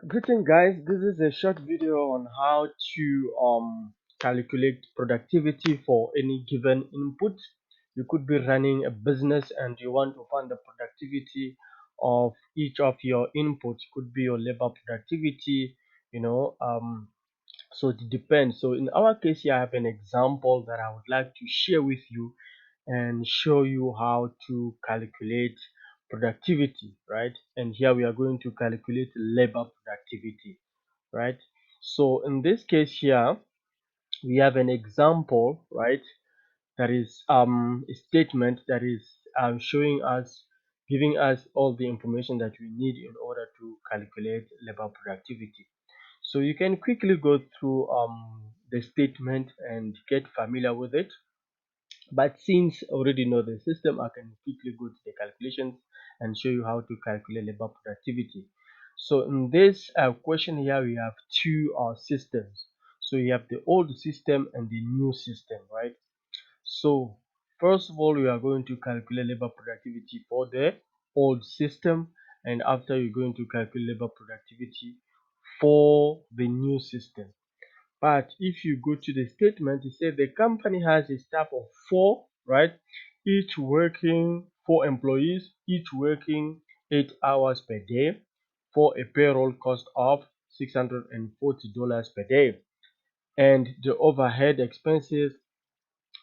Greeting guys, this is a short video on how to calculate productivity for any given input. You could be running a business and you want to find the productivity of each of your inputs. Could be your labor productivity, you know. So it depends. So in our case here, I have an example that I would like to share with you and show you how to calculate productivity, right? And here we are going to calculate labor productivity, right? So in this case here, we have an example, right? That is a statement that is showing us, giving us all the information that we need in order to calculate labor productivity. So you can quickly go through the statement and get familiar with it. But since I already know the system, I can quickly go to the calculations and show you how to calculate labor productivity. So in this question here, we have two systems. So you have the old system and the new system, right? So first of all, we are going to calculate labor productivity for the old system, and after you're going to calculate labor productivity for the new system. But if you go to the statement, it says the company has a staff of four, right? Each working, four employees, each working 8 hours per day for a payroll cost of $640 per day. And the overhead expenses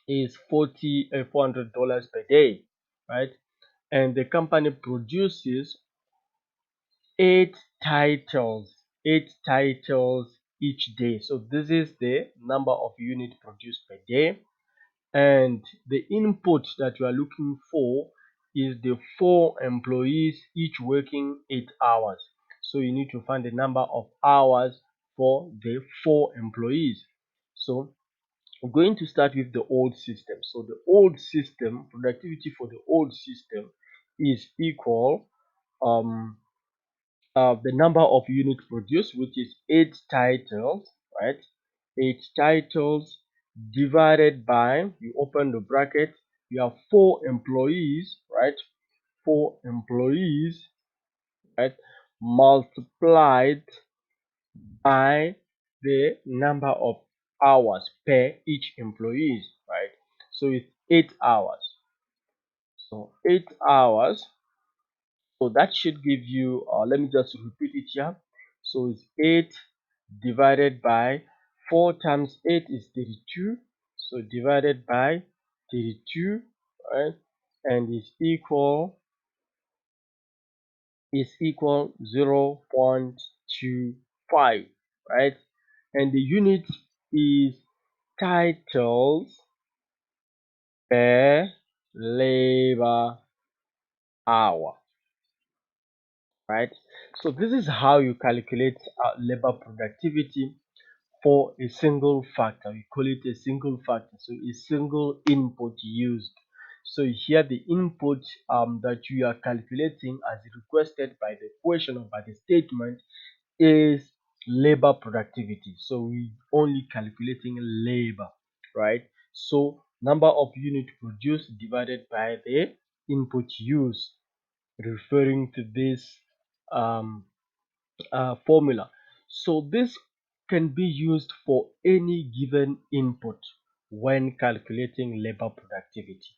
is $400 per day, right? And the company produces eight eight titles each day. So this is the number of units produced per day, and the input that you are looking for is the four employees each working 8 hours. So you need to find the number of hours for the four employees. So we're going to start with the old system. So the old system productivity for the old system is equal um the number of units produced, which is eight titles, right? Eight titles divided by, you open the bracket, you have four employees, right? Four employees, right? Multiplied by the number of hours per each employees, right? So it's 8 hours. So 8 hours. So that should give you, let me just repeat it here. So it's 8 divided by 4 times 8 is 32. So divided by 32, right? And is equal 0.25, right? And the unit is titles per labor hour, right? So this is how you calculate labor productivity for a single factor. We call it a single factor, so a single input used. So here the input that you are calculating as requested by the question or by the statement is labor productivity. So we only calculating labor, right? So number of unit produced divided by the input used, referring to this um, formula. So this can be used for any given input when calculating labor productivity.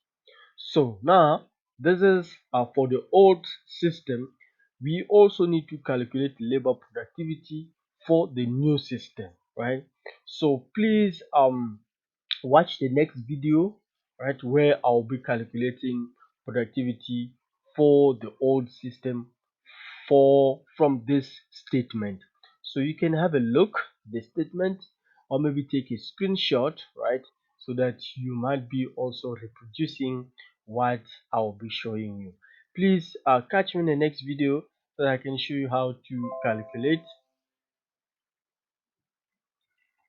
So now this is for the old system. We also need to calculate labor productivity for the new system, right? So please watch the next video, right, where I'll be calculating productivity for the old system for from this statement. So you can have a look the statement, or maybe take a screenshot, right, so that you might be also reproducing what I'll be showing you. Please catch me in the next video so that I can show you how to calculate